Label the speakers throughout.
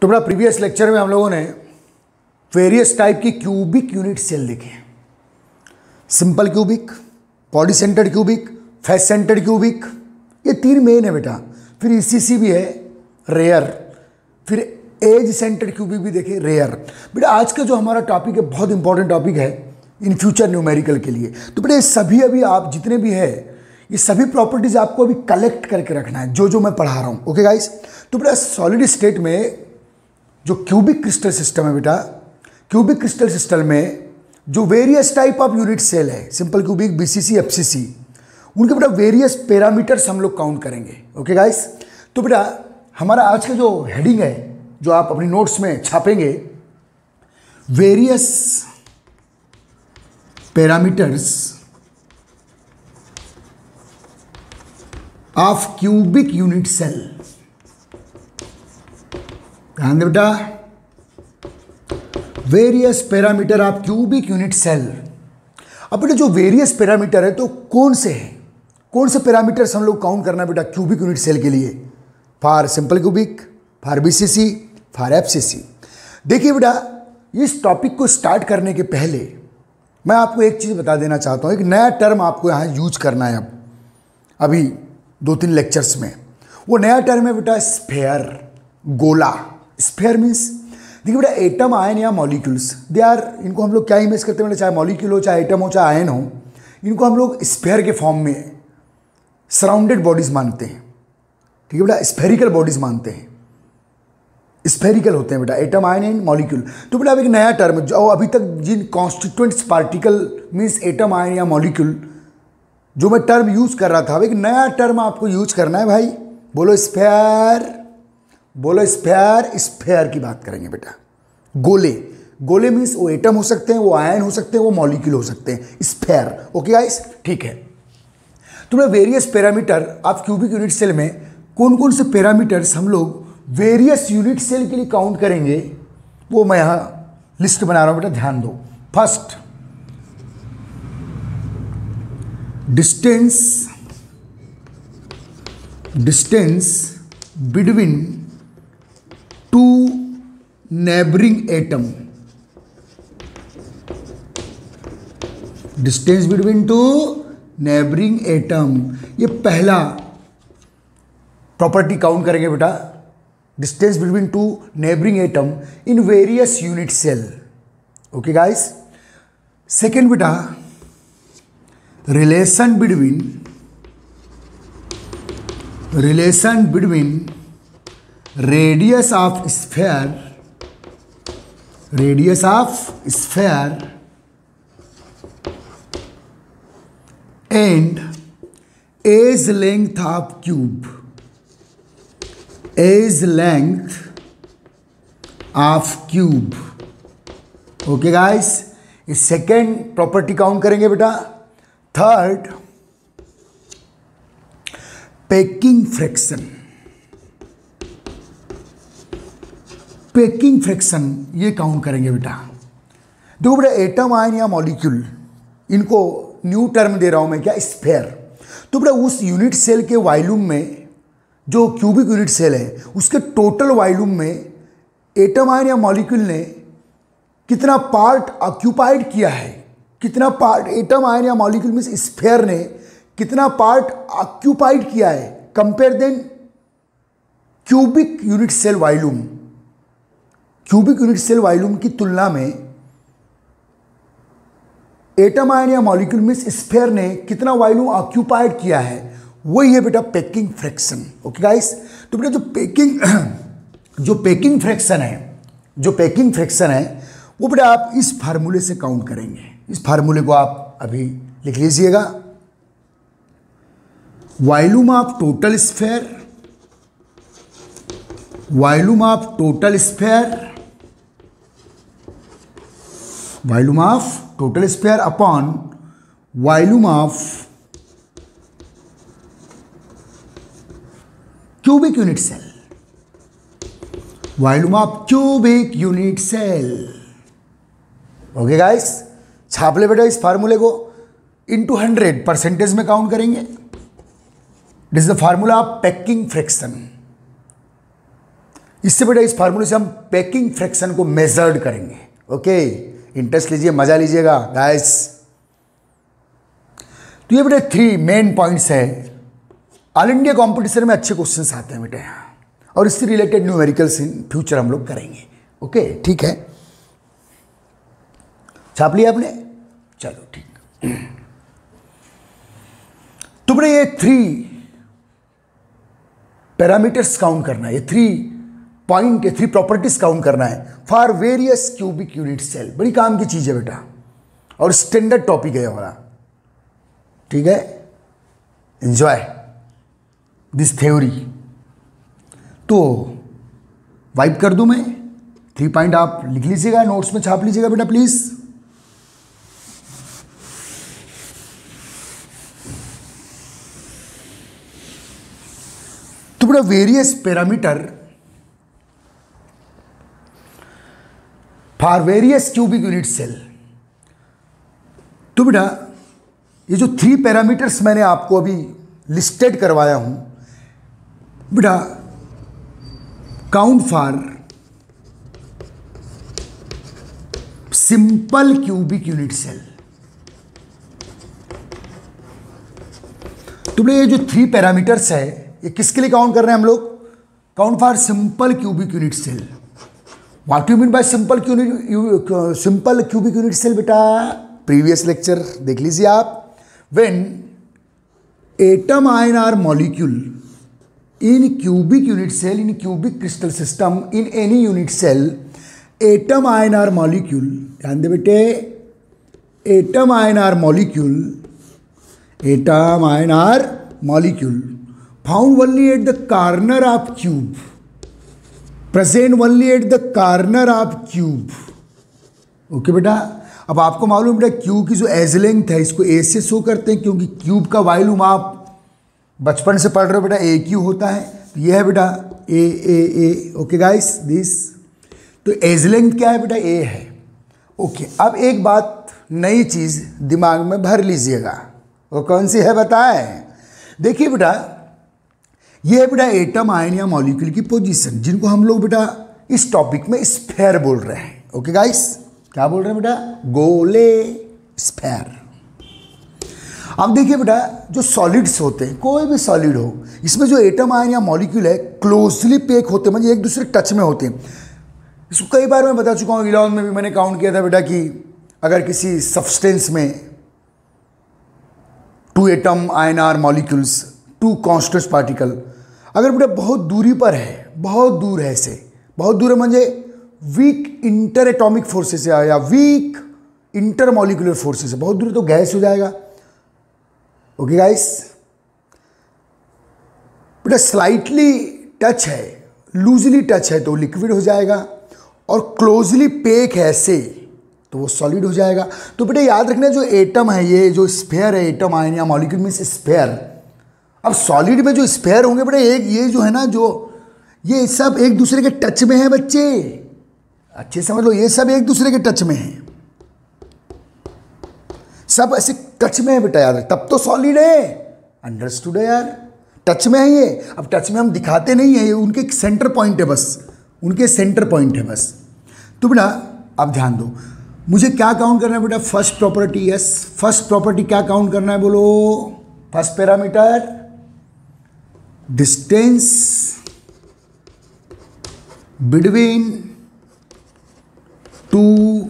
Speaker 1: तो बड़ा previous lecture में हम लोगों ने वेरियस टाइप की क्यूबिक यूनिट सेल देखे। Simple cubic, body centred cubic, face centred cubic, ये तीन मेन है बेटा। फिर ईसीसी भी है रेयर, फिर एज सेंटर्ड क्यूबिक भी देखे रेयर। बेटा आज का जो हमारा टॉपिक है बहुत इंपॉर्टेंट टॉपिक है इन फ्यूचर न्यूमेरिकल के लिए। तो बेटा ये सभी अभी आप जितने भी है ये सभी प्रॉपर्टीज आपको अभी कलेक्ट करके रखना है जो मैं पढ़ा रहा हूँ। ओके गाइस, तो बेटा सॉलिड स्टेट में जो क्यूबिक क्रिस्टल सिस्टम है बेटा, क्यूबिक क्रिस्टल सिस्टम में जो various type of unit cell है, सिंपल क्यूबिक, बीसीसी, एफसीसी, उनके बेटा वेरियस पैरामीटर्स हम लोग काउंट करेंगे। ओके गाइस, तो बेटा हमारा आज का जो हेडिंग है जो आप अपनी नोट्स में छापेंगे, various parameters of cubic unit cell. ध्यान दे बेटा, various parameter of cubic unit cell. अब बेटा जो वेरियस पैरामीटर है तो कौन से हैं, कौन से पैरामीटर्स हम लोग काउंट करना है बेटा क्यूबिक यूनिट सेल के लिए? For simple cubic, for BCC, for FCC. देखिए बेटा इस टॉपिक को स्टार्ट करने के पहले मैं आपको एक चीज़ बता देना चाहता हूँ। एक नया टर्म आपको यहाँ यूज करना है अभी 2-3 लेक्चर्स में। वो नया टर्म है बेटा स्फेयर, गोला। स्फेयर मीन्स देखिए बेटा एटम, आयन या मॉलिक्यूल्स, दे आर, इनको हम लोग क्या इमेज करते हैं बेटा, चाहे मॉलिक्यूल हो, चाहे एटम हो, चाहे आयन हो, इनको हम लोग स्फेयर के फॉर्म में सराउंडेड बॉडीज मानते हैं। ठीक है बेटा, स्फेरिकल बॉडीज मानते हैं, स्फेरिकल होते हैं बेटा एटम, आयन एंड मॉलिक्यूल। तो बेटा अब एक नया टर्म जो अभी तक जिन constituents particle means atom, ion या मॉलिक्यूल जो मैं टर्म यूज कर रहा था, अब एक नया टर्म आपको यूज करना है भाई। बोलो स्फेयर, बोलो स्फेयर। स्फेयर की बात करेंगे बेटा। गोले, गोले मीन्स वो एटम हो सकते हैं, वो आयन हो सकते हैं, वो मॉलिक्यूल हो सकते हैं। स्फेयर। ओके गाइस, ठीक है। तो मैं various parameter of cubic unit cell में कौन कौन से पैरामीटर्स हम लोग वेरियस यूनिट सेल के लिए काउंट करेंगे वो मैं यहाँ लिस्ट बना रहा हूँ बेटा, ध्यान दो। First, distance between two neighbouring atom. Distance between two neighbouring atom, ये पहला प्रॉपर्टी काउंट करेंगे बेटा, distance between two neighbouring atom in various unit cell. Okay guys. Second बेटा relation between radius of sphere and edge length of cube, edge length of cube. Okay guys, ये सेकेंड property count करेंगे बेटा। Third, packing fraction. Packing fraction ये count करेंगे बेटा। देखो बेटा एटम, आयन या मॉलिक्यूल, इनको न्यू टर्म दे रहा हूं मैं क्या, स्फेयर। तो बेटा उस यूनिट सेल के वॉल्यूम में, जो क्यूबिक यूनिट सेल है उसके टोटल वॉल्यूम में एटम, आयन या मॉलिक्यूल ने कितना पार्ट ऑक्यूपाइड किया है, कितना पार्ट एटम, आयन या मॉलिक्यूल मींस स्फेयर ने कितना पार्ट ऑक्यूपाइड किया है, compare than cubic unit cell volume. Cubic unit cell volume की तुलना में एटम, आयन या मॉलिक्यूल मींस स्फेयर ने कितना वॉल्यूम ऑक्यूपाइड किया है, वही है बेटा पैकिंग फ्रैक्शन। ओके गाइस, तो बेटा जो पैकिंग फ्रैक्शन है वो बेटा आप इस फार्मूले से काउंट करेंगे। इस फार्मूले को आप अभी लिख लीजिएगा। Volume of total sphere, volume of total sphere upon volume of cubic unit cell, volume of cubic unit cell. Okay guys, छाप ले बेटा इस फार्मूले को। इंटू 100 परसेंटेज में काउंट करेंगे। This is the formula of packing fraction. इससे बेटा इस फार्मूले से हम पैकिंग फ्रैक्शन को मेजर्ड करेंगे। ओके, इंटरेस्ट लीजिए, मजा लीजिएगा गाइस। तो ये बेटा 3 मेन पॉइंट्स है। ऑल इंडिया कॉम्पिटिशन में अच्छे क्वेश्चंस आते हैं बेटा यहाँ, और इससे रिलेटेड न्यूमेरिकल्स इन फ्यूचर हम लोग करेंगे। ओके ठीक है, छाप लिया आपने, चलो ठीक। तो बेटा ये 3 पैरामीटर्स काउंट करना है, ये 3 पॉइंट, ये 3 प्रॉपर्टीज काउंट करना है for various cubic unit cell. बड़ी काम की चीज है बेटा, और स्टैंडर्ड टॉपिक है हमारा, ठीक है। Enjoy this theory. तो वाइप कर दूं मैं, 3 पॉइंट आप लिख लीजिएगा, नोट्स में छाप लीजिएगा बेटा प्लीज। तो बेटा various parameter for various cubic unit cell. तो बेटा ये जो 3 पैरामीटर्स मैंने आपको अभी लिस्टेड करवाया हूं बेटा, count for simple cubic unit cell. तो बेटा ये जो 3 पैरामीटर्स है, ये किसके लिए काउंट कर रहे हैं हम लोग? Count for simple cubic unit cell. What you mean by simple cubic unit cell बेटा? प्रीवियस लेक्चर देख लीजिए आप। When atom ion or molecule in cubic unit cell, in cubic crystal system, in any unit cell, atom ion or molecule, ध्यान दे बेटे, atom ion or molecule, atom ion or molecule found only at the corner of cube, present only at the corner of cube. Okay बेटा, अब आपको मालूम बेटा cube की जो एज लेंथ है इसको ए से शो करते हैं, क्योंकि क्यूब का वॉल्यूम आप बचपन से पढ़ रहे हो बेटा, ए क्यू होता है। तो ये है बेटा ए ए ए। ओके गाइस, दिस तो एज लेंथ क्या है बेटा? ए है। ओके, अब एक बात नई चीज दिमाग में भर लीजिएगा, वो कौन सी है बताएं? देखिए बेटा, ये है बेटा एटम आयन या मॉलिक्यूल की पोजीशन, जिनको हम लोग बेटा इस टॉपिक में स्फेयर बोल रहे हैं। ओके गाइस, क्या बोल रहे हैं बेटा? गोले, स्फेयर। अब देखिए बेटा, जो सॉलिड्स होते हैं, कोई भी सॉलिड हो, इसमें जो एटम आयन या मॉलिक्यूल है क्लोजली पैक होते हैं, मतलब एक दूसरे टच में होते हैं। इसको कई बार मैं बता चुका हूँ, 11 में भी मैंने काउंट किया था बेटा कि अगर किसी सब्सटेंस में 2 atom ion or molecules, 2 constant particle अगर बेटा बहुत दूरी पर है, बहुत दूर है, ऐसे बहुत दूर है, म्हणजे वीक इंटर एटॉमिक फोर्सेस है या वीक इंटर मॉलिक्यूलर फोर्सेस है, बहुत दूर तो गैस हो जाएगा। ओके गाइस, बेटा स्लाइटली टच है, लूजली टच है तो लिक्विड हो जाएगा, और क्लोजली पैक है ऐसे तो वो सॉलिड हो जाएगा। तो बेटा याद रखना, जो एटम है, ये जो स्फेयर है, एटम आयन या मॉलिक्यूल मींस स्फेयर। अब सॉलिड में जो स्फेयर होंगे बेटा, एक ये जो है ना, जो ये सब एक दूसरे के टच में है बच्चे, अच्छे समझ लो, ये सब एक दूसरे के टच में है, सब ऐसे टच में है बेटा यार, तब तो सॉलिड है। अंडरस्टूड है यार, टच में है ये। अब टच में हम दिखाते नहीं है, ये उनके सेंटर पॉइंट है बस, उनके सेंटर पॉइंट है बस। तो बेटा अब ध्यान दो, मुझे क्या काउंट करना है बेटा? First property. Yes, first property क्या काउंट करना है बोलो? First parameter, distance between 2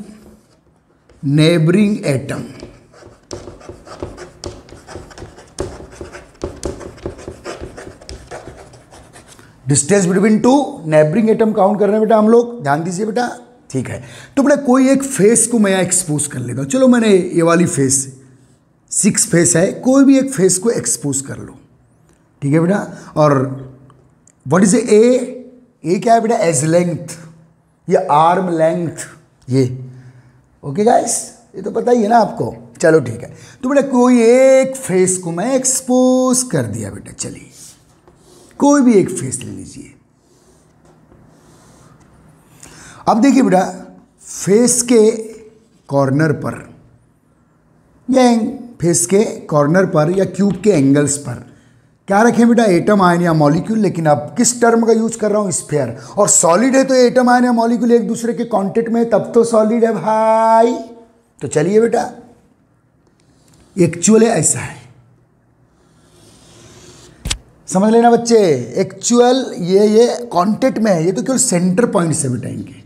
Speaker 1: neighbouring atom. Distance between 2 neighbouring atom count कर रहे हैं बेटा हम लोग, ध्यान दीजिए बेटा, ठीक है। तो बेटा कोई एक फेस को मैं एक्सपोज कर लेगा, चलो मैंने ये वाली फेस 6 फेस है, कोई भी एक फेस को एक्सपोज कर लो, ठीक है बेटा। और व्हाट इज ए क्या है बेटा? एज लेंथ या आर्म लेंथ, ये। ओके गाइस, ये तो पता ही है ना आपको, चलो ठीक है। तो बेटा कोई एक फेस को मैं एक्सपोज कर दिया बेटा, चलिए कोई भी एक फेस ले लीजिए। अब देखिए बेटा, फेस के कॉर्नर पर या फेस के कॉर्नर पर या क्यूब के एंगल्स पर क्या रखें बेटा, एटम, आयन या मॉलिक्यूल। लेकिन अब किस टर्म का यूज कर रहा हूं, स्फीयर। और सॉलिड है तो एटम, आयन या मॉलिक्यूल एक दूसरे के कांटेक्ट में, तब तो सॉलिड है भाई। तो चलिए बेटा, एक्चुअल ऐसा है, समझ लेना बच्चे। एक्चुअल ये कांटेक्ट में है, ये तो केवल सेंटर पॉइंट्स है बेटा इनके।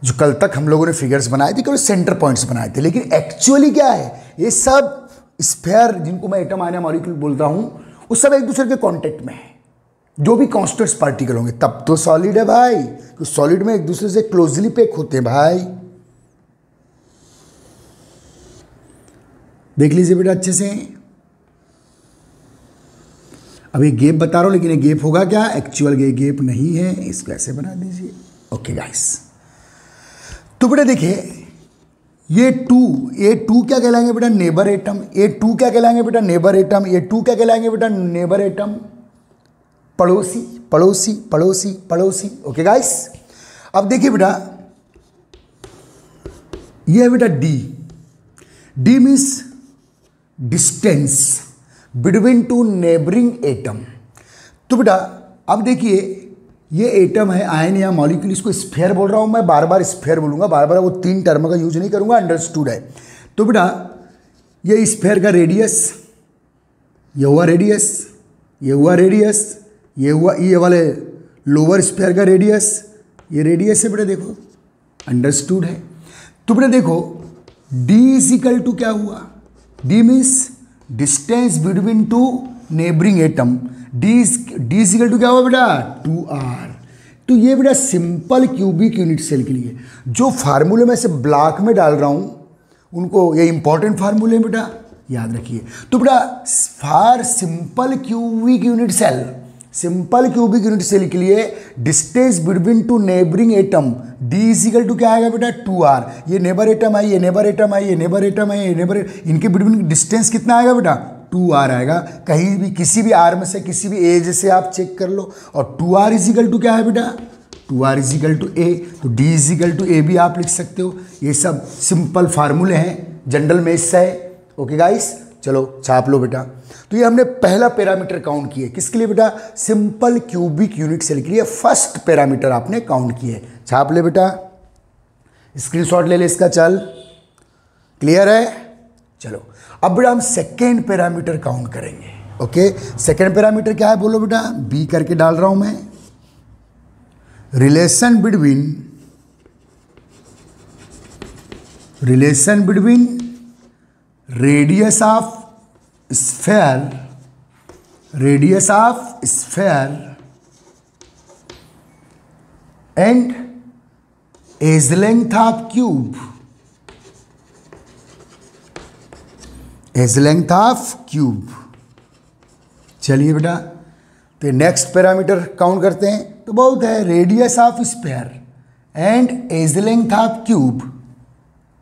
Speaker 1: जो कल तक हम लोगों ने फिगर्स बनाए थे केवल सेंटर पॉइंट्स बनाए थे, लेकिन एक्चुअली क्या है, ये सब स्फीयर जिनको मैं एटम, आयन या मॉलिक्यूल बोलता हूं, वो सब एक दूसरे के कांटेक्ट में है। जो भी कॉन्स्टेंट्स पार्टिकल होंगे तब तो सॉलिड है भाई, तो सॉलिड में एक दूसरे से क्लोजली पैक होते हैं भाई। देख लीजिए बेटा अच्छे से। अब ये गैप बता रहा हूं, लेकिन ये गैप होगा क्या, एक्चुअल गैप नहीं है, इसको ऐसे बना दीजिए। ओके गाइस, तो बेटा देखिए ये टू क्या कहलाएंगे बेटा, नेबर एटम। ये टू क्या कहलाएंगे बेटा, नेबर एटम। ये टू क्या कहलाएंगे बेटा, नेबर एटम, पड़ोसी पड़ोसी पड़ोसी पड़ोसी। ओके गाइस, अब देखिए बेटा ये है बेटा D means distance between two neighbouring atom. तो बेटा अब देखिए ये एटम है, आयन या मॉलिक्यूल, इसको स्फीयर बोल रहा हूं मैं, बार बार स्फीयर बोलूंगा, बार बार वो तीन टर्म का यूज नहीं करूंगा, अंडरस्टूड है। तो बेटा ये स्फीयर का रेडियस, ये हुआ रेडियस, ये हुआ रेडियस, ये हुआ ये वाले लोअर स्फीयर का रेडियस, ये रेडियस है बेटा, देखो अंडरस्टूड है। तो बेटा देखो डी इज इक्वल टू क्या हुआ, D means distance between two neighbouring atom, D is equal to क्या हुआ बेटा, 2r। तो ये बेटा सिंपल क्यूबिक यूनिट सेल के लिए जो फार्मूले मैं से ब्लॉक में डाल रहा हूं, उनको ये इंपॉर्टेंट फार्मूले बेटा याद रखिए। तो बेटा for simple cubic unit cell, simple cubic unit cell के लिए distance between two neighbouring atom D is equal to क्या आएगा बेटा, 2r। ये नेबर एटम है, ये नेबर एटम है, ये नेबर एटम है, ये नेबर, इनके बिटवीन डिस्टेंस कितना आएगा बेटा, 2r आएगा। कहीं भी किसी भी आर में से किसी भी एज से आप चेक कर लो। और 2r इज इक्वल टू क्या है बेटा, 2r is equal to a, तो d is equal to a भी आप लिख सकते हो। ये सब सिंपल फार्मूले हैं, जनरल में इससे है। ओके गाइस, चलो छाप लो बेटा। तो ये हमने पहला पैरामीटर काउंट किए, किसके लिए बेटा, सिंपल क्यूबिक यूनिट सेल के लिए फर्स्ट पैरामीटर आपने काउंट किए। छाप ले बेटा, स्क्रीनशॉट ले ले इसका, चल क्लियर है। चलो अब बेटा हम सेकेंड पैरामीटर काउंट करेंगे। ओके, सेकेंड पैरामीटर क्या है बोलो बेटा, बी करके डाल रहा हूं मैं, relation between radius of sphere and edge length of cube, edge length of cube. चलिए बेटा, तो नेक्स्ट पैरामीटर काउंट करते हैं। तो बहुत है, radius of sphere and edge length of cube.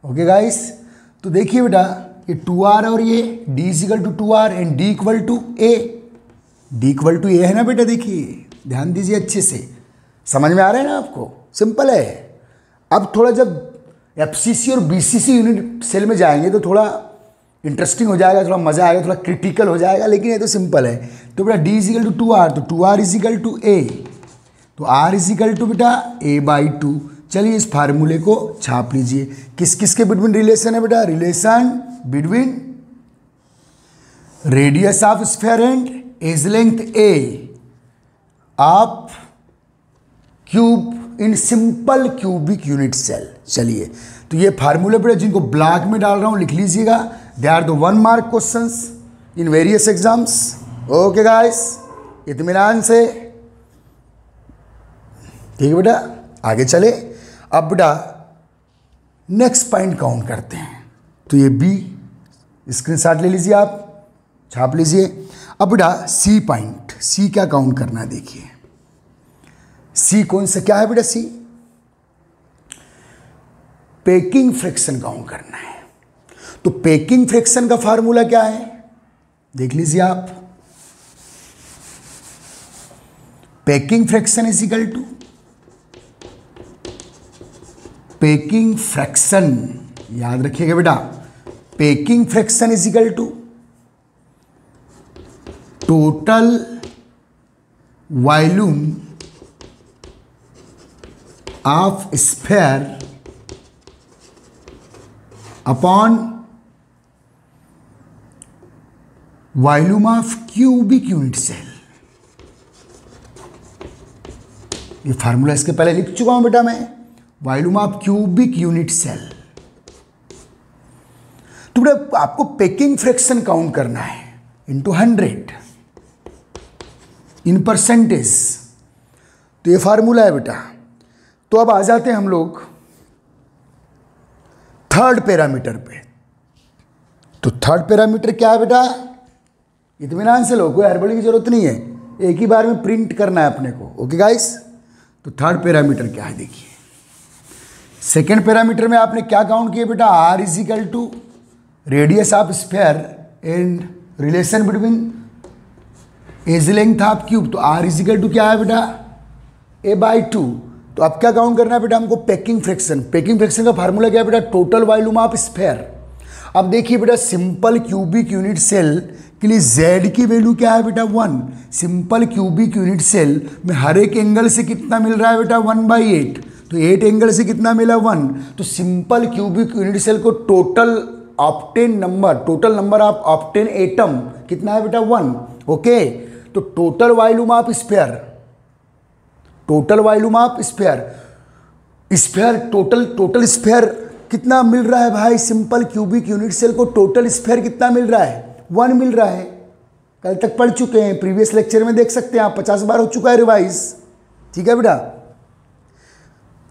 Speaker 1: Okay guys, तो देखिए बेटा ये 2r और ये d is equal to 2r and d equal to a, d equal to a है ना बेटा, देखिए ध्यान दीजिए अच्छे से, समझ में आ रहा है ना आपको, सिंपल है। अब थोड़ा जब FCC और BCC यूनिट सेल में जाएंगे तो थोड़ा इंटरेस्टिंग हो जाएगा, थोड़ा मजा आएगा, थोड़ा क्रिटिकल हो जाएगा, लेकिन ये तो सिंपल है। तो बेटा d is equal to 2r, तो 2r is equal to a, तो r इज इक्वल टू बेटा a/2। चलिए इस फार्मूले को छाप लीजिए। किस किस के बिटवीन रिलेशन है बेटा, relation between radius of sphere and edge length a of cube in simple cubic unit cell. चलिए तो ये फार्मूले बेटा जिनको ब्लॉक में डाल रहा हूं लिख लीजिएगा, they are the 1 mark questions in various exams. Okay guys, इत्मीनान से, ठीक है बेटा, आगे चले। अब बेटा नेक्स्ट पॉइंट काउंट करते हैं। तो ये बी स्क्रीनशॉट ले लीजिए, आप छाप लीजिए। अब बेटा सी पॉइंट, सी क्या काउंट करना है, देखिए सी कौन सा क्या है बेटा, सी पैकिंग फ्रैक्शन काउंट करना है। तो पैकिंग फ्रैक्शन का फार्मूला क्या है, देख लीजिए आप, packing fraction is equal to, packing fraction याद रखिएगा बेटा, packing fraction is equal to total volume of sphere upon volume of cubic unit cell. ये फार्मूला इसके पहले लिख चुका हूं बेटा मैं, volume of cubic unit cell. तो बेटा आपको पैकिंग फ्रैक्शन काउंट करना है इंटू 100 इन परसेंटेज। तो ये फार्मूला है बेटा। तो अब आ जाते हैं हम लोग थर्ड पैरामीटर पे। तो थर्ड पैरामीटर क्या है बेटा? इत्मीनान से लो, कोई हड़बड़ी की जरूरत नहीं है, एक ही बार में प्रिंट करना है अपने को। ओके गाइस, तो थर्ड पैरामीटर क्या है देखिए। सेकेंड पैरामीटर में आपने क्या काउंट किया बेटा? R is equal to radius of sphere and relation between edge length of cube. तो आर इज इक्वल टू क्या है बेटा? a/2। तो अब क्या काउंट करना है बेटा हमको? Packing fraction. पैकिंग फ्रैक्शन का फार्मूला क्या है बेटा? Total volume of sphere. अब देखिए बेटा, सिंपल क्यूबिक यूनिट सेल के लिए z की वैल्यू क्या है बेटा? 1। सिंपल क्यूबिक यूनिट सेल में हर एक एंगल से कितना मिल रहा है बेटा? 1/8। तो 8 एंगल से कितना मिला? 1। तो सिंपल क्यूबिक यूनिट सेल को total octane number, total number of octane atom कितना है बेटा? 1। ओके, तो total volume of sphere, total volume of sphere, sphere total sphere कितना मिल रहा है भाई? सिंपल क्यूबिक यूनिट सेल को टोटल स्फीयर कितना मिल रहा है? 1 मिल रहा है। कल तक पढ़ चुके हैं, प्रीवियस लेक्चर में देख सकते हैं आप, 50 बार हो चुका है रिवाइज। ठीक है बेटा।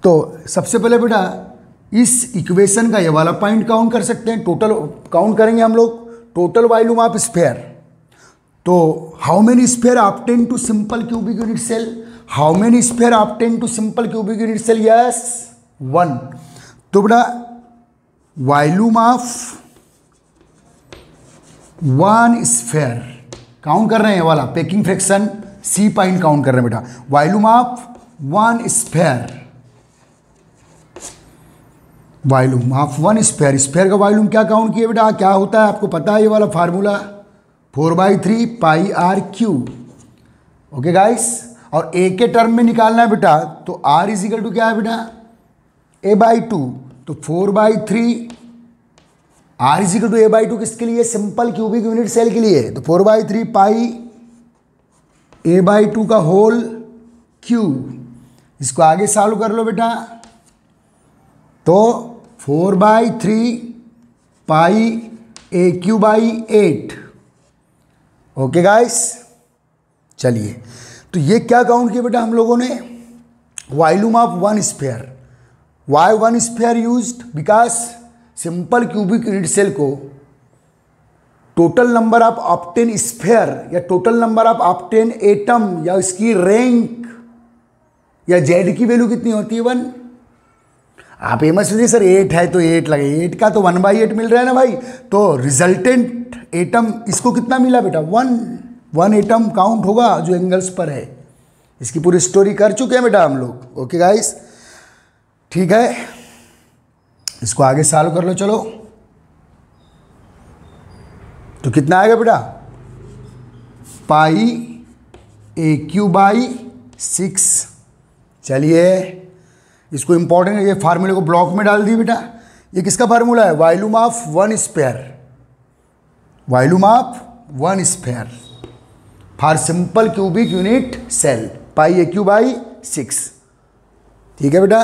Speaker 1: तो सबसे पहले बेटा इस इक्वेशन का ये वाला पॉइंट काउंट कर सकते हैं। टोटल काउंट करेंगे हम लोग, टोटल वॉल्यूम ऑफ स्फीयर। तो how many sphere obtain to simple cubic unit cell? How many sphere obtain to simple cubic unit cell? Yes, 1। तो बेटा वॉल्यूम ऑफ 1 स्फीयर काउंट कर रहे हैं, वाला packing fraction see point count कर रहे हैं बेटा। Volume of 1 sphere, volume of 1 sphere. Sphere का वॉल्यूम क्या काउंट किया बेटा? क्या होता है आपको पता है ये वाला formula? 4/3 pi R cube. Okay guys, और ए के टर्म में निकालना है बेटा, तो आर इज इक्वल टू क्या है बेटा? a/2। तो 4/3 are is equal to a/2 किसके लिए? सिंपल क्यूबिक यूनिट सेल के लिए। तो 4/3 पाई a/2 का होल क्यूब। इसको आगे सॉल्व कर लो बेटा। तो 4/3 पाई AQ/8। ओके गाइस, चलिए, तो ये क्या काउंट किया बेटा हम लोगों ने? Volume of 1 sphere. Why 1 sphere used? Because simple cubic unit cell को total number of octane sphere या total number of octane atom या इसकी रैंक या जेड की वैल्यू कितनी होती है? 1। आप ये मत सोचिए सर 8 है तो 8 लगे, 8 का तो 1/8 मिल रहा है ना भाई। तो रिजल्टेंट एटम इसको कितना मिला बेटा? 1 एटम काउंट होगा जो एंगल्स पर है। इसकी पूरी स्टोरी कर चुके हैं बेटा हम लोग। ओके गाइस, ठीक है, इसको आगे सॉल्व कर लो। चलो, तो कितना आएगा बेटा? पाई AQ/6। चलिए, इसको इंपॉर्टेंट है, ये फार्मूले को ब्लॉक में डाल दिए बेटा। ये किसका फार्मूला है? Volume of 1 sphere, volume of 1 sphere for simple cubic unit cell, pi AQ/6। ठीक है बेटा।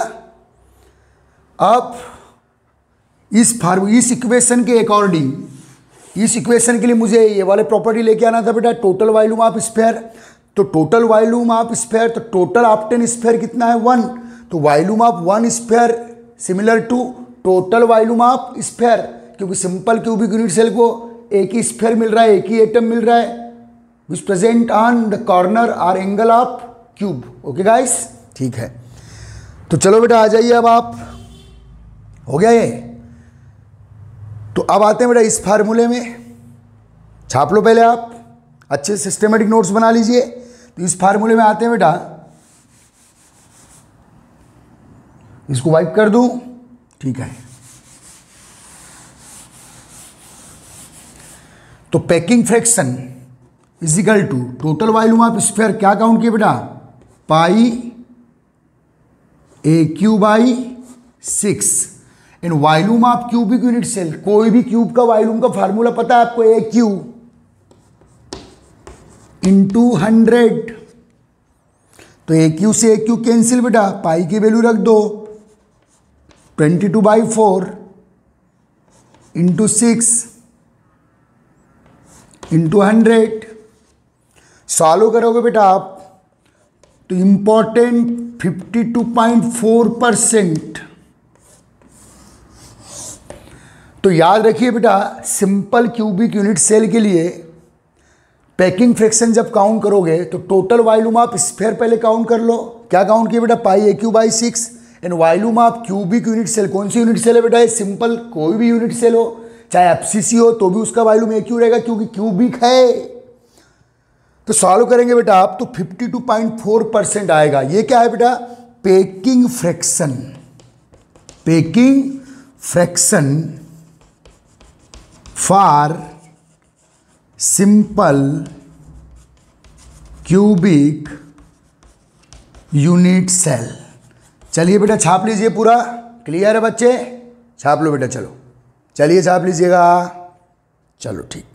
Speaker 1: अब इस इक्वेशन के अकॉर्डिंग, इस इक्वेशन के लिए मुझे ये वाले प्रॉपर्टी लेके आना था बेटा, टोटल वॉल्यूम ऑफ स्फीयर। तो टोटल वॉल्यूम ऑफ स्फीयर, तो टोटल ऑक्टेन स्फीयर कितना है? 1। तो volume of 1 sphere similar to total volume of sphere, क्योंकि सिंपल क्यूबिक यूनिट सेल को एक ही स्फीयर मिल रहा है, एक ही एटम मिल रहा है which present on the corner और angle of cube. Okay guys, ठीक है। तो चलो बेटा आ जाइए, अब आप हो गया ये। तो अब आते हैं बेटा इस फार्मूले में, छाप लो पहले आप, अच्छे सिस्टमेटिक नोट्स बना लीजिए। तो इस फार्मूले में आते हैं बेटा, इसको वाइप कर दूं, ठीक है। तो packing fraction is equal to total volume of sphere क्या काउंट किए बेटा, pi A cube by 6 in volume of cubic unit cell. कोई भी क्यूब का वॉल्यूम का फार्मूला पता है आपको, ए क्यू इंटू 100। तो ए क्यू से ए क्यू कैंसिल बेटा, पाई की वैल्यू रख दो 22/4 इंटू 6 इंटू 100। सॉल्व करोगे बेटा आप तो इंपॉर्टेंट 52.4%। तो याद रखिए बेटा, सिंपल क्यूबिक यूनिट सेल के लिए पैकिंग फ्रैक्शन जब काउंट करोगे तो टोटल वॉल्यूम ऑफ स्फीयर पहले काउंट कर लो। क्या काउंट किया बेटा, pi A cube by 6 and volume of cubic unit cell. कौन सी यूनिट सेल है बेटा, ये सिंपल कोई भी यूनिट सेल हो, चाहे एफसीसी हो तो भी उसका वॉल्यूम ए क्यू रहेगा क्योंकि क्यूबिक है। तो सॉल्व करेंगे बेटा आप तो 52.4% आएगा। ये क्या है बेटा, packing fraction. Packing fraction for simple cubic unit cell. चलिए बेटा छाप लीजिए, पूरा क्लियर है बच्चे, छाप लो बेटा। चलो चलिए छाप लीजिएगा, चलो ठीक।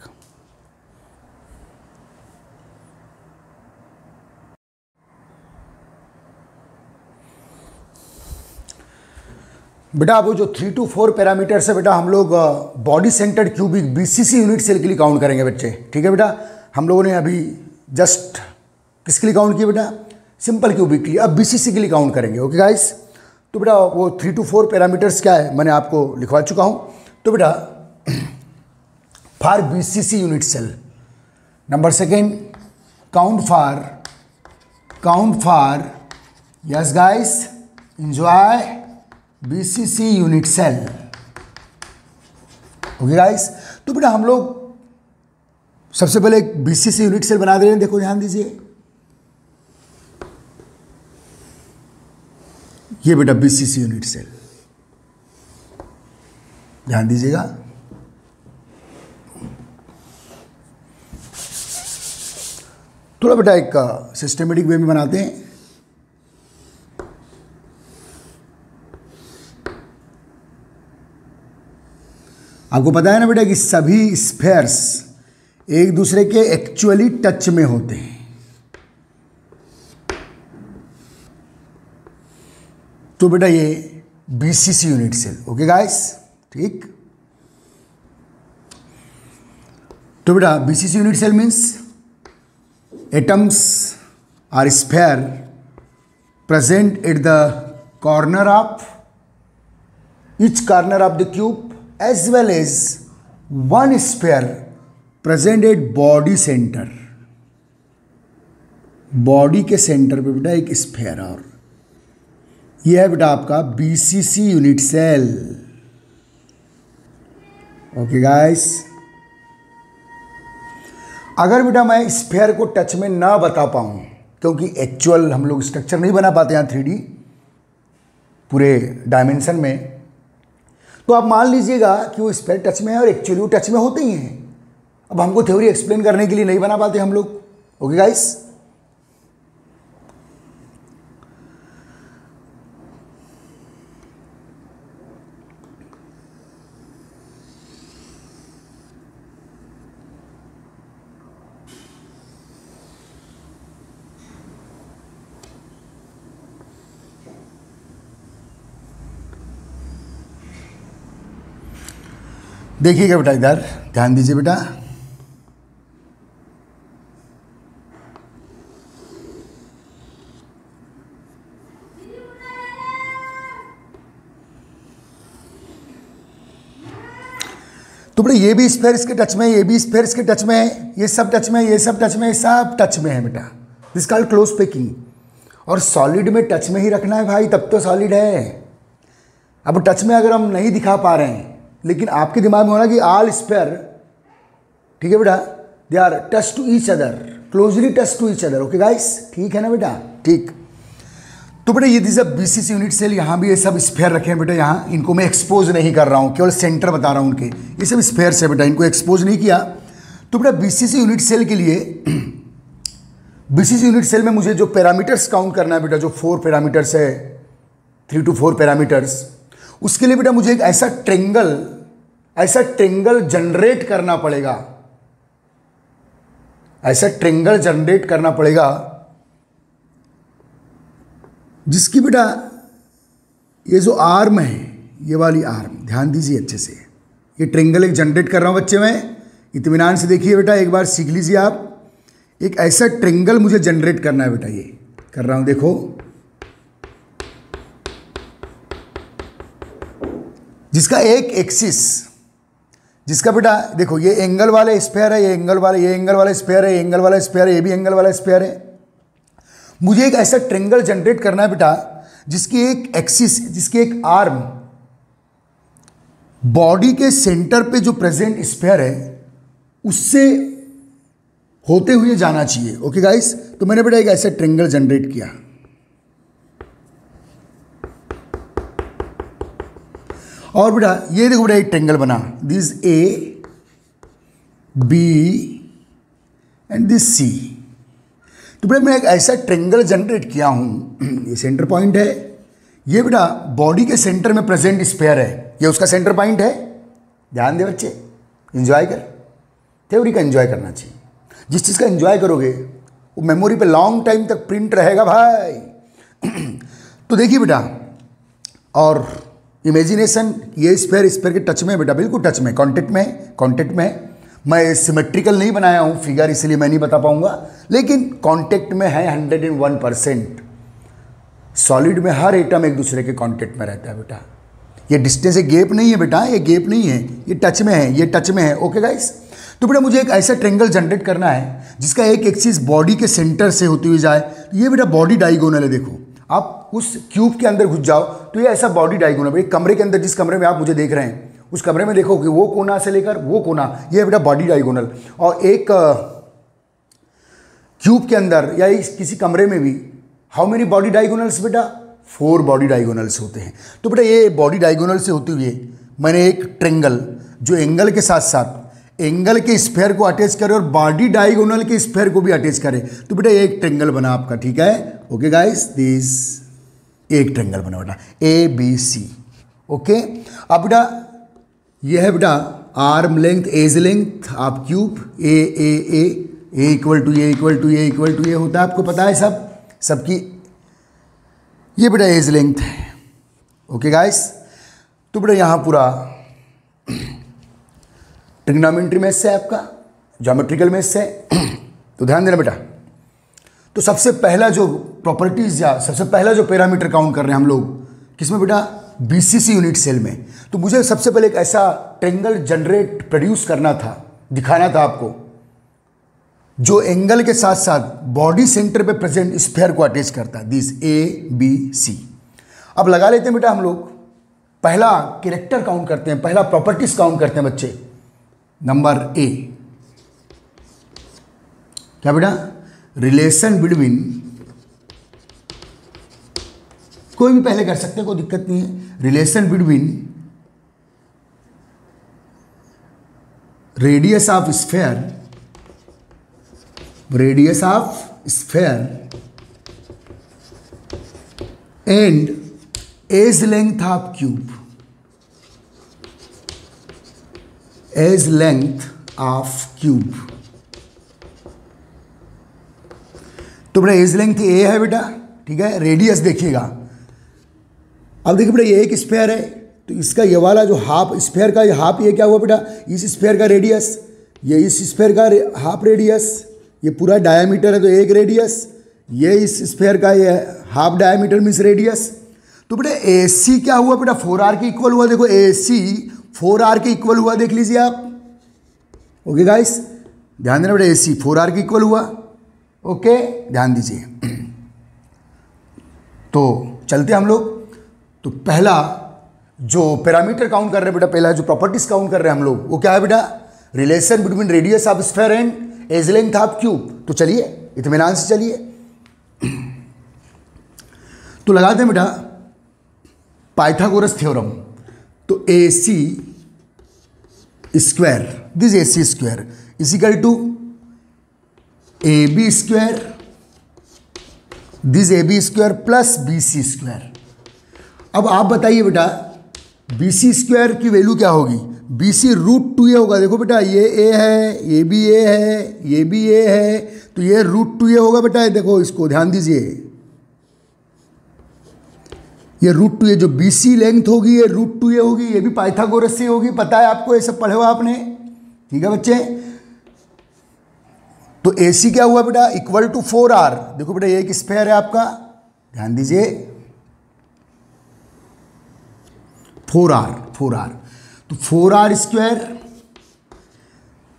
Speaker 1: बेटा वो जो 3 to 4 पैरामीटर्स है बेटा, हम लोग body centred cubic BCC unit cell के लिए काउंट करेंगे बच्चे, ठीक है बेटा। हम लोगों ने अभी जस्ट किसके लिए काउंट किया बेटा, सिंपल क्यूबिक के लिए, अब बीसीसी के लिए काउंट करेंगे। ओके गाइस, तो बेटा वो 3 to 4 पैरामीटर्स क्या है मैंने आपको लिखवा चुका हूँ। तो बेटा for BCC unit cell, number second count for yes guys enjoy BCC unit cell. Okay guys, तो बेटा हम लोग सबसे पहले एक बीसीसी यूनिट सेल बना दे रहे हैं। देखो ध्यान दीजिए, ये बेटा बीसीसी यूनिट सेल, ध्यान दीजिएगा। थोड़ा बेटा एक सिस्टमेटिक वे में बनाते हैं। आपको पता है ना बेटा कि सभी स्फीयर्स एक दूसरे के एक्चुअली टच में होते हैं। तो बेटा ये BCC unit cell, okay guys, ठीक। तो बेटा BCC unit cell means atoms or sphere present at the corner of each corner of the cube as well as one sphere present at body center। Body के centre पे बेटा एक sphere, और यह है बेटा आपका BCC unit cell. Okay guys, अगर बेटा मैं स्फीयर को टच में ना बता पाऊं क्योंकि एक्चुअल हम लोग स्ट्रक्चर नहीं बना पाते हैं 3D पूरे डायमेंशन में, तो आप मान लीजिएगा कि वो स्फीयर टच में है और एक्चुअली वो टच में होते ही हैं। अब हमको थ्योरी एक्सप्लेन करने के लिए नहीं बना पाते हम लोग। ओके गाइस, देखिएगा बेटा, इधर ध्यान दीजिए बेटा। तो बेटा ये भी स्फीयर इसके टच में, ये भी स्फीयर इसके टच में है, ये सब टच में, ये सब टच में, सब टच में है बेटा। This called close packing. और सॉलिड में टच में ही रखना है भाई, तब तो सॉलिड है। अब टच में अगर हम नहीं दिखा पा रहे हैं, लेकिन आपके दिमाग में होना कि ऑल स्फीयर, ठीक है बेटा, they are touch to each other, closely touch to each other. Okay guys, ठीक है ना बेटा, ठीक। तो बेटा ये दिस बीसीसी यूनिट सेल, यहाँ भी ये सब स्फीयर रखे हैं बेटा। यहाँ इनको मैं एक्सपोज नहीं कर रहा हूँ, केवल सेंटर बता रहा हूँ उनके। ये सब स्फीयर है बेटा, इनको एक्सपोज नहीं किया। तो बेटा बीसीसी यूनिट सेल के लिए बीसीसी यूनिट सेल में मुझे जो पैरामीटर्स काउंट करना है बेटा, जो 4 पैरामीटर्स है, 3 to 4 पैरामीटर्स, उसके लिए बेटा मुझे एक ऐसा ट्रेंगल जनरेट करना पड़ेगा, ऐसा ट्रेंगल जनरेट करना पड़ेगा जिसकी बेटा ये जो आर्म है, ये वाली आर्म, ध्यान दीजिए अच्छे से, ये ट्रेंगल एक जनरेट कर रहा हूं बच्चे, मैं इत्मीनान से देखिए बेटा, एक बार सीख लीजिए आप। एक ऐसा ट्रेंगल मुझे जनरेट करना है बेटा, ये कर रहा हूं, देखो, जिसका एक एक्सिस, जिसका बेटा देखो ये एंगल वाले स्फीयर है, ये एंगल वाला, ये एंगल वाला स्फीयर है, ये एंगल वाला स्फीयर है, ये भी एंगल वाला स्फीयर है। मुझे एक ऐसा ट्रेंगल जनरेट करना है बेटा जिसकी एक एक्सिस, जिसकी एक आर्म बॉडी के सेंटर पे जो प्रेजेंट स्फीयर है उससे होते हुए जाना चाहिए। ओके गाइस, तो मैंने बेटा एक ऐसा ट्रेंगल जनरेट किया। और बेटा ये देखो बेटा एक ट्रेंगल बना, this A B and this C. तो बेटा मैं एक ऐसा ट्रेंगल जनरेट किया हूं, ये सेंटर पॉइंट है, ये बेटा बॉडी के सेंटर में प्रेजेंट स्फीयर है, ये उसका सेंटर पॉइंट है। ध्यान दे बच्चे, एंजॉय कर, थ्योरी का एंजॉय करना चाहिए। जिस चीज़ का एंजॉय करोगे वो मेमोरी पे लॉन्ग टाइम तक प्रिंट रहेगा भाई। तो देखिए बेटा, और इमेजिनेशन, ये स्फीयर के टच में बेटा, बिल्कुल टच में, कांटेक्ट में। मैं सिमेट्रिकल नहीं बनाया हूँ फिगर, इसलिए मैं नहीं बता पाऊंगा, लेकिन कांटेक्ट में है 101%। सॉलिड में हर एटम एक दूसरे के कांटेक्ट में रहता है बेटा। ये डिस्टेंस, ये गैप नहीं है बेटा, ये गैप नहीं है, ये टच में है, ये टच में है। ओके गाइस, तो बेटा मुझे एक ऐसा ट्रेंगल जनरेट करना है जिसका एक एक्सिस बॉडी के सेंटर से होती हुई जाए। तो ये बेटा बॉडी डायगोनल है। देखो आप उस क्यूब के अंदर घुस जाओ तो ये ऐसा बॉडी डायगोनल, एक कमरे के अंदर, जिस कमरे में आप मुझे देख रहे हैं उस कमरे में देखो कि वो कोना से लेकर वो कोना, ये बेटा बॉडी डायगोनल। और एक क्यूब के अंदर या किसी कमरे में भी हाउ मेनी बॉडी डायगोनल्स बेटा, 4 बॉडी डायगोनल्स होते हैं। तो बेटा ये बॉडी डायगोनल से होते हुए मैंने एक ट्रेंगल जो एंगल के साथ साथ एंगल के स्फीयर को अटैच करे और बॉडी डायगोनल के स्फीयर को भी अटैच करे, तो बेटा एक ट्रेंगल बना आपका। ठीक है, ओके गाइस, दिस एक ट्रेंगल बना बेटा, ए बी सी। ओके, अब बेटा ये है बेटा आर्म लेंथ, एज लेंथ आप cube, A equal to A equal to A equal to A होता है, आपको पता है सबकी। ये बेटा एज लेंथ है। ओके गाइस, तो बेटा यहाँ पूरा ट्रिग्नोमेट्री मैथ्स है आपका, ज्योमेट्रिकल मैथ्स है। तो ध्यान देना बेटा, तो सबसे पहला जो प्रॉपर्टीज या सबसे पहला जो पैरामीटर काउंट कर रहे हैं हम लोग, किसमें बेटा, बीसीसी यूनिट सेल में। तो मुझे सबसे पहले एक ऐसा ट्रेंगल जनरेट प्रोड्यूस करना था, दिखाना था आपको, जो एंगल के साथ साथ बॉडी सेंटर पे प्रेजेंट स्फीयर को अटैच करता है, दिस ए बी सी। अब लगा लेते हैं बेटा हम लोग, पहला कैरेक्टर काउंट करते हैं, पहला प्रॉपर्टीज काउंट करते हैं बच्चे। नंबर ए, क्या बेटा, रिलेशन बिटवीन, कोई भी पहले कर सकते हैं, कोई दिक्कत नहीं है। Relation between radius of sphere and edge length of cube, edge length of cube. तो बेटा एज लेंथ ए है बेटा, ठीक है। रेडियस देखिएगा, अब देखिए बेटा ये एक स्फीयर है, तो इसका ये वाला जो हाफ स्फीयर का ये हाफ, ये क्या हुआ बेटा, इस स्फीयर का रेडियस, ये इस स्फीयर का हाफ रेडियस, ये पूरा डायमीटर है तो एक रेडियस, ये इस स्फीयर का ये हाफ डायमीटर मीन्स रेडियस। तो बेटा ए सी क्या हुआ बेटा, 4r के इक्वल हुआ। देखो ए सी 4r के इक्वल हुआ, देख लीजिए आप। ओके गाइस, ध्यान देना बेटा, ए सी 4r के इक्वल हुआ। ओके, ध्यान दीजिए। तो चलते हम लोग, तो पहला जो पैरामीटर काउंट कर रहे हैं बेटा, पहला जो प्रॉपर्टीज काउंट कर रहे हैं हम लोग, वो क्या है बेटा, relation between radius of sphere and edge length of cube. तो चलिए इत्मीनान से चलिए, तो लगाते हैं बेटा पाइथागोरस थ्योरम। तो A C square, this A C square is equal to A B square, this A B square plus B C square. अब आप बताइए बेटा बी सी स्क्वायर की वैल्यू क्या होगी? B C root two A होगा। देखो बेटा ये ए है, ये भी ए है, ये भी ए है, तो ये रूट टू ए होगा बेटा। देखो इसको ध्यान दीजिए, ये रूट टू ए जो बी सी लेंथ होगी ये रूट टू ए होगी, ये भी पाइथागोरस से होगी, पता है आपको, ये सब पढ़े हो आपने, ठीक है बच्चे। तो ए सी क्या हुआ बेटा? Equal to 4r। देखो बेटा ये एक स्फेयर है आपका, ध्यान दीजिए, 4r। तो 4r स्क्वायर,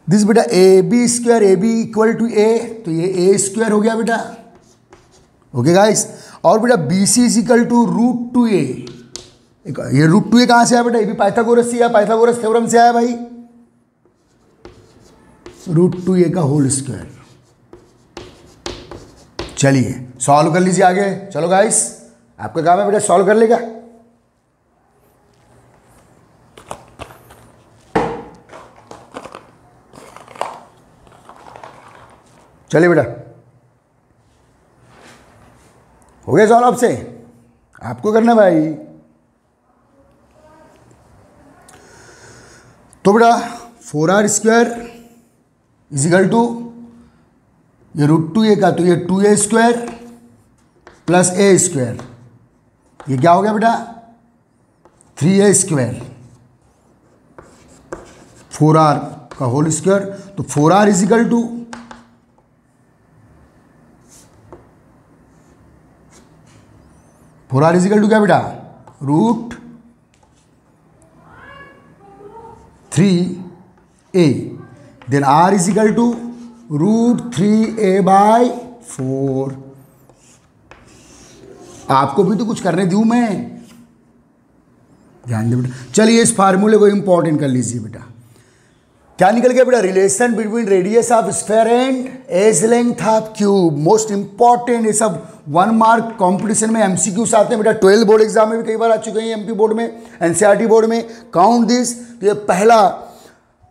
Speaker 1: दिस बेटा A B square, A B equal to A, तो ये ए स्क्वायर हो गया बेटा। ओके गाइस, और बेटा B C is equal to root two A. ये रूट टू ए कहां से आया बेटा? ये भी पाइथागोरस से आया, पाइथागोरस थ्योरम से आया भाई, रूट टू ए का होल स्क्वायर। चलिए सॉल्व कर लीजिए आगे। चलो गाइस आपका काम है बेटा सॉल्व कर लेगा। चलिए बेटा, हो गया सॉल्व आपसे? आपको करना भाई। तो बेटा 4r स्क्वायर इजिकल टू ये रूट टू ए का, तो ये 2a स्क्वायर प्लस ए स्क्वायर, ये क्या हो गया बेटा? 3a स्क्वायर, 4r का होल स्क्वायर। तो 4r is equal to 4r is equal to क्या बेटा? Root 3a, then r is equal to root 3a by 4। आपको भी तो कुछ करने दूं मैं, ध्यान दे बेटा। चलिए इस फार्मूले को इंपॉर्टेंट कर लीजिए बेटा। क्या निकल गया बेटा? Relation between radius of sphere and edge length of cube. Most important, ये सब 1 मार्क कॉम्पिटिशन में एमसीक्यूज आते हैं बेटा। 12 बोर्ड एग्जाम में भी कई बार आ चुके हैं, एमपी बोर्ड में, एनसीईआरटी बोर्ड में। काउंट दिस, तो ये पहला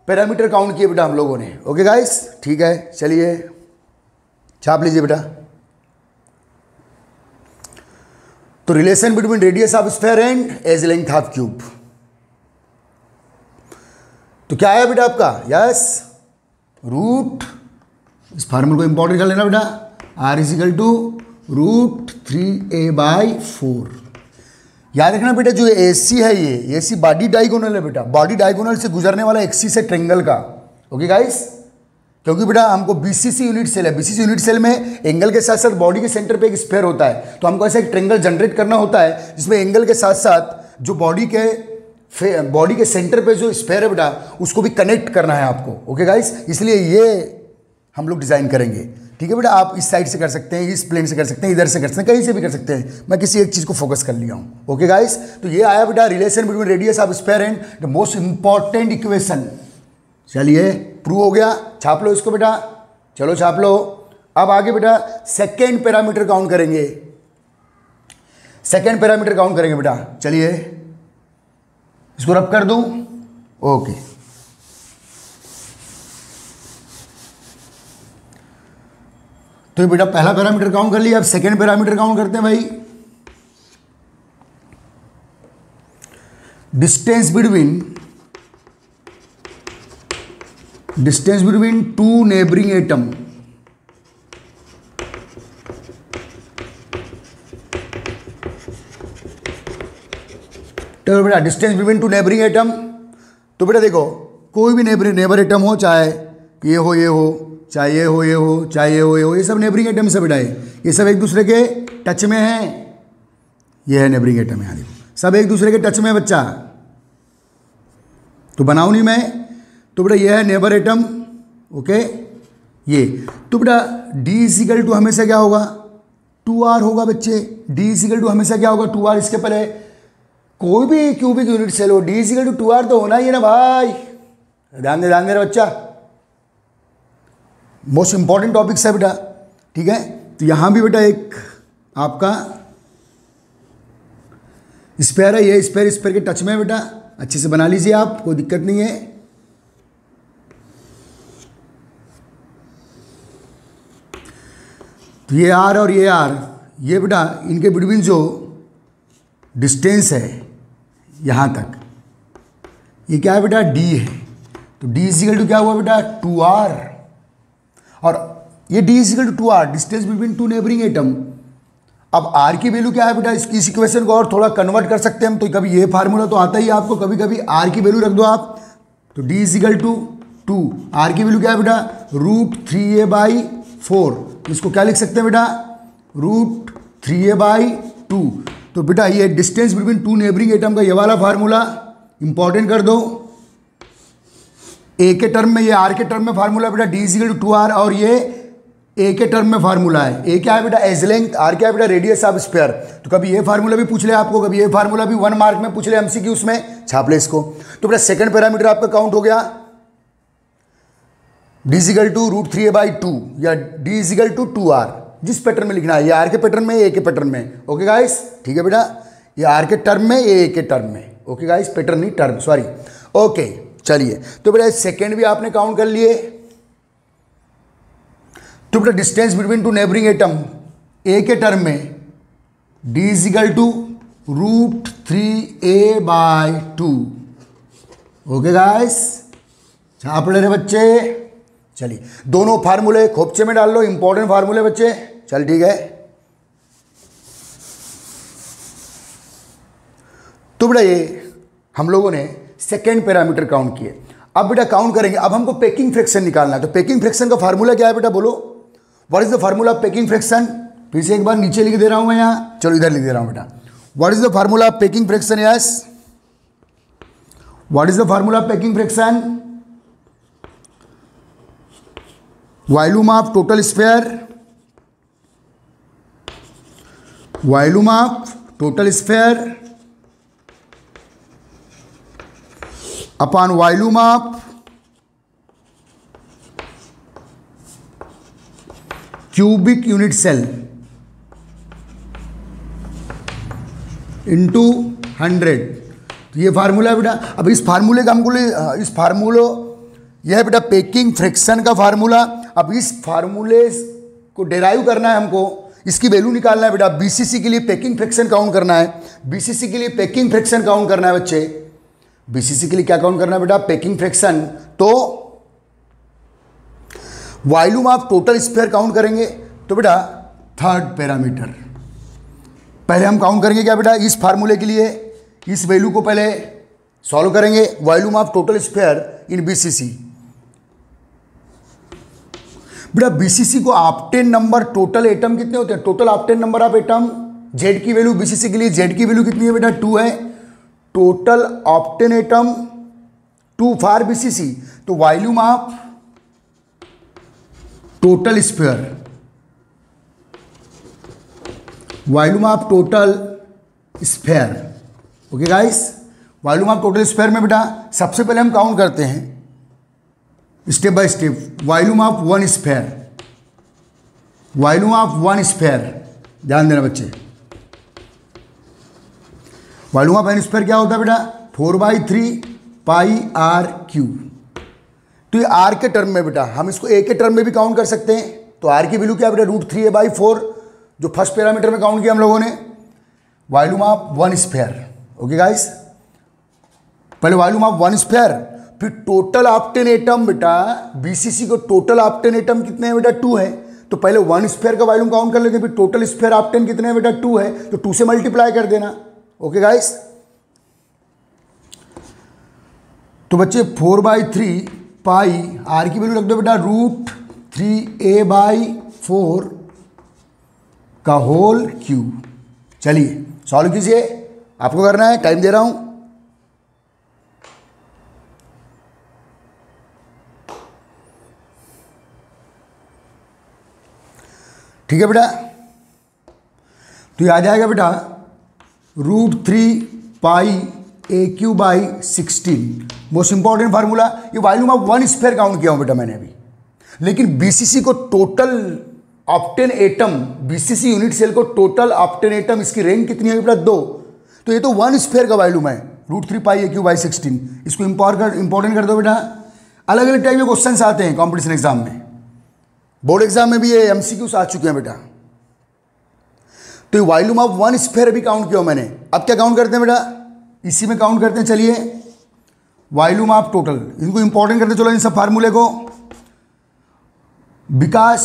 Speaker 1: पैरामीटर काउंट किए बेटा हम लोगों ने। ओके गाइस, ठीक है, चलिए छाप लीजिए बेटा। तो relation between radius of sphere and edge length of cube, तो क्या है बेटा आपका? यस, रूट, इस फार्मूले को इंपॉर्टेंट कर लेना बेटा, r is equal to root 3a by 4। याद रखना बेटा जो AC है ये AC बॉडी डायगोनल है बेटा, बॉडी डायगोनल से गुजरने वाला एक्सिस है ट्रेंगल का। ओके गाइस, क्योंकि बेटा हमको BCC यूनिट सेल है, BCC यूनिट सेल में एंगल के साथ साथ बॉडी के सेंटर पे एक स्फेयर होता है, तो हमको ऐसा एक ट्रेंगल जनरेट करना होता है जिसमें एंगल के साथ साथ जो बॉडी के सेंटर पे जो स्फेयर है बेटा उसको भी कनेक्ट करना है आपको। ओके गाइस, इसलिए ये हम लोग डिजाइन करेंगे। ठीक है बेटा, आप इस साइड से कर सकते हैं, इस प्लेन से कर सकते हैं, इधर से कर सकते हैं, कहीं से भी कर सकते हैं। मैं किसी एक चीज़ को फोकस कर लिया हूँ। ओके गाइस, तो ये आया बेटा relation between radius of sphere and the most important equation. चलिए प्रूव हो गया, छाप लो इसको बेटा, चलो छाप लो। अब आगे बेटा सेकेंड पैरामीटर काउंट करेंगे, सेकेंड पैरामीटर काउंट करेंगे बेटा। चलिए इसको रब कर दूं। ओके, तो ये बेटा पहला पैरामीटर काउंट कर लिया, अब सेकेंड पैरामीटर काउंट करते हैं भाई। Distance between two neighbouring atom. तो बेटा distance between two neighbouring atom, तो बेटा देखो कोई भी नेबर एटम हो, चाहे ये हो ये हो, चाहे ये हो ये हो, चाहे ये हो ये हो, ये सब नेबरिंग एटम से बेटा ये सब एक दूसरे के टच में है। ये है नेबरिंग एटम, यहाँ देखो सब एक दूसरे के टच में है बच्चा, तो बनाऊँ नहीं मैं। तो बेटा ये है नेबर एटम। ओके, ये तो बेटा D इजिकल टू हमेशा क्या होगा? 2r होगा बच्चे। D इजिकल टू हमेशा क्या होगा? 2r। इसके पहले कोई भी क्यूबिक यूनिट सेल हो, D इजिकल टू 2r तो होना ही है ना भाई। ध्यान दे रहा बच्चा, मोस्ट इंपॉर्टेंट टॉपिक्स है बेटा। ठीक है, तो यहां भी बेटा एक आपका स्पेयर है, ये स्पेयर के टच में है बेटा, अच्छे से बना लीजिए आप, कोई दिक्कत नहीं है। तो ये आर और ये आर, ये बेटा इनके बिटवीन जो डिस्टेंस है यहाँ तक, ये क्या है बेटा, डी है। तो डी इजिकल टू क्या हुआ बेटा, 2r, और ये D is equal to 2r, distance between two neighbouring atom. अब r की वैल्यू क्या है बेटा, इस इक्वेशन को और थोड़ा कन्वर्ट कर सकते हैं हम। तो कभी ये फार्मूला तो आता ही है आपको, कभी कभी r की वैल्यू रख दो आप। तो d इजिकल टू 2, r की वैल्यू क्या है बेटा, √3a/4। इसको क्या लिख सकते हैं बेटा, √3a/2। तो बेटा ये distance between two neighbouring atom का ये वाला फार्मूला इंपॉर्टेंट कर दो। ए के टर्म में, ये आर के टर्म में फार्मूला बेटा d इजिकल टू 2r, और ये ए के टर्म में फार्मूला है। ए क्या है बेटा, एज लेंथ, आर क्या है बेटा, रेडियस ऑफ स्फीयर। तो कभी ये फार्मूला भी पूछ ले आपको, कभी ये फार्मूला भी 1 मार्क में पूछ ले एमसीक्यूज में, छाप ले इसको। तो बेटा सेकंड पैरामीटर आपका काउंट हो गया, d इजिकल टू √3a/2 या d इजिकल टू 2r, जिस पैटर्न में लिखना है, ये आर के पैटर्न में, ए के पैटर्न में। ओके गाइस, ठीक है बेटा, ये आर के टर्म में, ये ए के टर्म में। ओके गाइस, पैटर्न नहीं टर्म, सॉरी। ओके चलिए, तो बेटा सेकंड भी आपने काउंट कर लिए। तो बेटा distance between two neighbouring atom a के टर्म में d is equal to √3a/2। Okay guys, छाप ले रहे बच्चे। चलिए दोनों फार्मूले खोपचे में डाल लो, इंपॉर्टेंट फार्मूले बच्चे। चल ठीक है, तो बेटा ये हम लोगों ने सेकेंड पैरामीटर काउंट किए। अब बेटा काउंट करेंगे, अब हमको पैकिंग फ्रैक्शन निकालना है। तो पैकिंग फ्रैक्शन का फार्मूला क्या है बेटा, बोलो, what is the formula of packing fraction. फिर से एक बार नीचे लिख दे रहा हूं मैं यहाँ, चलो इधर लिख दे रहा हूं बेटा। What is the formula of packing fraction, yes, what is the formula of packing fraction, volume of total sphere, volume of total sphere upon volume of cubic unit cell into 100। तो ये फार्मूला है बेटा। अब इस फार्मूले का हमको, इस फार्मूलो, यह है बेटा पैकिंग फ्रैक्शन का फार्मूला। अब इस फार्मूले को डेराइव करना है हमको, इसकी वैल्यू निकालना है बेटा। बीसीसी के लिए पैकिंग फ्रैक्शन काउंट करना है, बीसीसी के लिए पैकिंग फ्रैक्शन काउंट करना है बच्चे। बीसीसी के लिए क्या काउंट करना है बेटा, पैकिंग फ्रैक्शन। तो volume of total sphere count करेंगे। तो बेटा थर्ड पैरामीटर पहले हम काउंट करेंगे क्या बेटा, इस फार्मूले के लिए इस वैल्यू को पहले सॉल्व करेंगे, volume of total sphere in BCC. बेटा बीसीसी को ऑक्टेन नंबर, टोटल एटम कितने होते हैं, total octane number of atom, Z की वैल्यू बीसीसी के लिए, जेड की वैल्यू कितनी है बेटा, 2 है। Total octane atom 2 for BCC. तो volume of total sphere, volume of total sphere. Okay guys, volume of total sphere में बेटा सबसे पहले हम काउंट करते हैं step by step. Volume of one sphere, volume of one sphere, ध्यान देना बच्चे। वॉल्यूम ऑफ वन स्फीयर क्या होता है बेटा, 4/3 πr3। तो ये आर के टर्म में बेटा, हम इसको ए के टर्म में भी काउंट कर सकते हैं। तो आर की वैल्यू क्या है बेटा, √3a/4, जो फर्स्ट पैरामीटर में काउंट किया हम लोगों ने, volume of one sphere. Okay guys, पहले वॉल्यूम ऑफ वन स्फीयर, फिर टोटल ऑक्टेन एटम। बेटा बीसीसी को टोटल ऑक्टेन एटम कितने हैं बेटा, 2 है। तो पहले वन स्फीयर का वॉल्यूम काउंट कर लेते हैं, फिर टोटल स्फीयर ऑक्टेन कितने हैं बेटा, 2 है। तो 2 से मल्टीप्लाई कर देना। ओके गाइस, तो बच्चे 4/3 पाई, आर की वैल्यू रख दो बेटा √3a/4 का होल क्यूब। चलिए सॉल्व कीजिए, आपको करना है, टाइम दे रहा हूं। ठीक है बेटा, तो ये आ जाएगा बेटा √3 πa3/16। Most important formula. ये volume of one sphere count किया हूं बेटा मैंने अभी, लेकिन बीसीसी को total octane atom, BCC unit cell को टोटल ऑक्टेन एटम, इसकी रेंज कितनी है बेटा, 2। तो ये तो वन स्फीयर का वॉल्यूम है, √3 πa3/16। इसको इंपॉर्टेंट कर दो बेटा। अलग अलग टाइप के क्वेश्चन आते हैं कॉम्पिटिशन एग्जाम में, बोर्ड एग्जाम में भी ये एमसीक्यूज आ चुके हैं बेटा। तो ये वॉल्यूम ऑफ वन स्फीयर भी काउंट किया मैंने। अब क्या काउंट करते हैं बेटा, इसी में काउंट करते हैं। चलिए वॉल्यूम ऑफ टोटल, इनको इंपॉर्टेंट करते चलो इन सब फार्मूले को। Because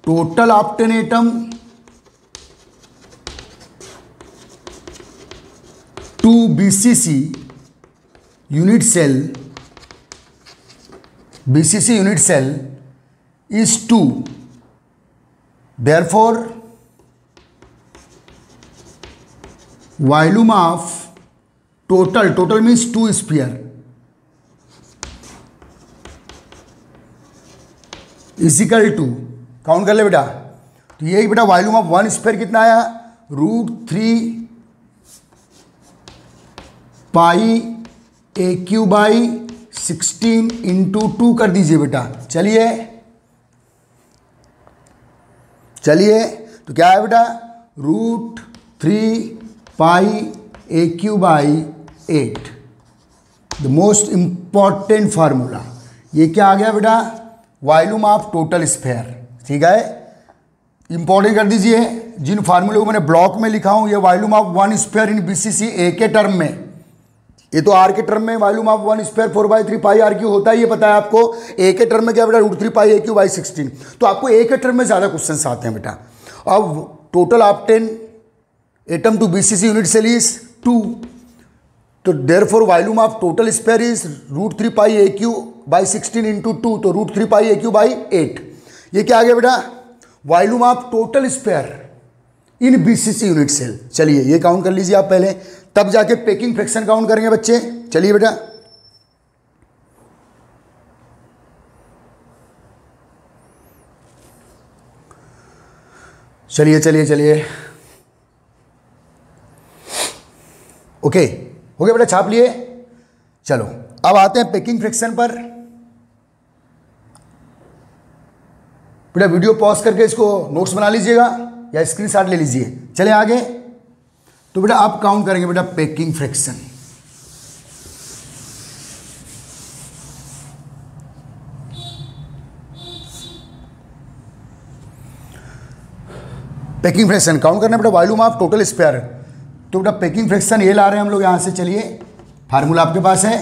Speaker 1: total of 10 atom to BCC unit cell, BCC unit cell is 2. Therefore, volume of total means 2 sphere is equal to, count कर ले बेटा, तो ये बेटा वॉल्यूम ऑफ वन स्फीयर कितना आया, √3 पाई AQ बाई 16 इंटू 2 कर दीजिए बेटा। चलिए तो क्या है बेटा, √3 pi AQ by 8, the most important formula. ये क्या आ गया बेटा, वॉल्यूम ऑफ टोटल स्फीयर। ठीक है, इंपॉर्टेंट कर दीजिए। जिन फार्मूले को मैंने ब्लॉक में लिखा हूं, ये volume of one sphere in BCC A के टर्म में, ये तो आर के टर्म में volume of one sphere 4/3 pi RQ होता है, ये पता है आपको। ए के टर्म में क्या बेटा, √3 पाई AQ बाई 16। तो आपको ए के टर्म में ज़्यादा क्वेश्चंस आते हैं बेटा। अब total of 10 atom to BCC unit cell is 2, तो therefore volume of total sphere is √3 pi AQ by 16 into 2, तो √3 पाई AQ बाई 8। ये क्या आ गया बेटा, volume of total sphere in BCC unit cell. चलिए ये काउंट कर लीजिए आप पहले, तब जाके पैकिंग फ्रैक्शन काउंट करेंगे बच्चे। चलिए बेटा, चलिए ओके, हो गया बेटा, छाप लिए। चलो अब आते हैं पैकिंग फ्रैक्शन पर। बेटा वीडियो पॉज करके इसको नोट्स बना लीजिएगा या स्क्रीनशॉट ले लीजिए। चले आगे, तो बेटा आप काउंट करेंगे बेटा packing fraction. Packing fraction count करना बेटा, वॉल्यूम ऑफ टोटल स्फीयर। तो बेटा पैकिंग फ्रैक्शन ये ला रहे हैं हम लोग यहाँ से। चलिए फार्मूला आपके पास है,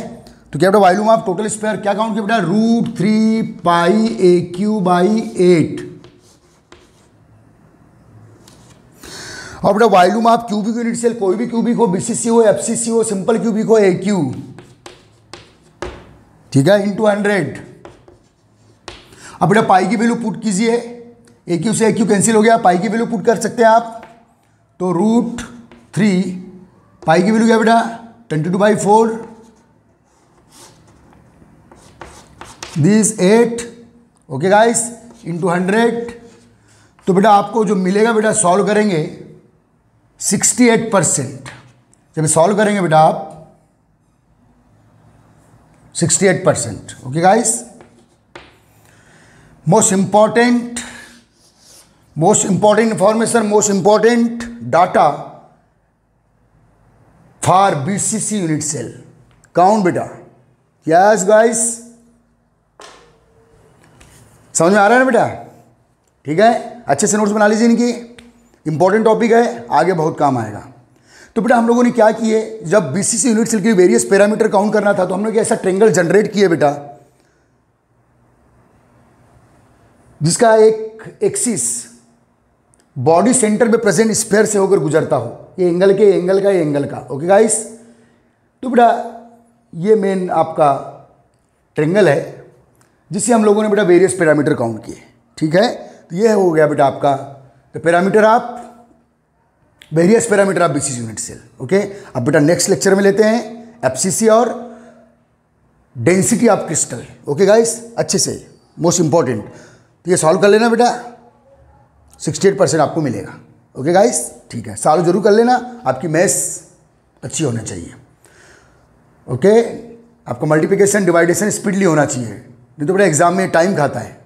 Speaker 1: तो क्या बेटा वॉल्यूम ऑफ टोटल स्फीयर क्या काउंट किया बेटा, √3 पाई AQ बाई 8। और बेटा volume of cubic unit cell, कोई भी क्यूबिक हो, BCC हो, FCC हो, सिंपल क्यूबिक हो, AQ। ठीक है, इंटू 100। अब बेटा पाई की वैल्यू पुट कीजिए, AQ से AQ कैंसिल हो गया, पाई की वैल्यू पुट कर सकते हैं आप। तो √3 पाई की वैल्यू क्या बेटा, 22/4, दिस 8। Okay guys, into 100। तो बेटा आपको जो मिलेगा बेटा, सॉल्व करेंगे 68%। जब सॉल्व करेंगे बेटा आप 68%। Okay guys, most important information, most important data for BCC unit cell. Count बेटा, यस गाइस, समझ में आ रहा है ना बेटा? ठीक है, अच्छे से नोट्स बना लीजिए इनकी, इंपॉर्टेंट टॉपिक है, आगे बहुत काम आएगा। तो बेटा हम लोगों ने क्या किए, जब BCC यूनिट सेल के वेरियस पैरामीटर काउंट करना था, तो हम लोग ऐसा ट्रेंगल जनरेट किए बेटा, जिसका एक एक्सिस बॉडी सेंटर में प्रेजेंट स्फीयर से होकर गुजरता हो। ये एंगल के एंगल का, ये एंगल का। ओके गाइस, तो बेटा ये मेन आपका ट्रेंगल है, जिससे हम लोगों ने बेटा वेरियस पैरामीटर काउंट किए। ठीक है, तो ये हो गया बेटा आपका parameter of various parameter of BCC unit cell. Okay, अब बेटा नेक्स्ट लेक्चर में लेते हैं FCC और density of crystal. Okay guys, अच्छे से, मोस्ट इंपॉर्टेंट। तो ये सॉल्व कर लेना बेटा, 68% आपको मिलेगा। ओके गाइस, ठीक है, सॉल्व जरूर कर लेना, आपकी मैथ्स अच्छी होना चाहिए। ओके, आपका मल्टीप्लिकेशन डिवाइडेशन स्पीडली होना चाहिए, नहीं तो बेटा एग्जाम में टाइम खाता है।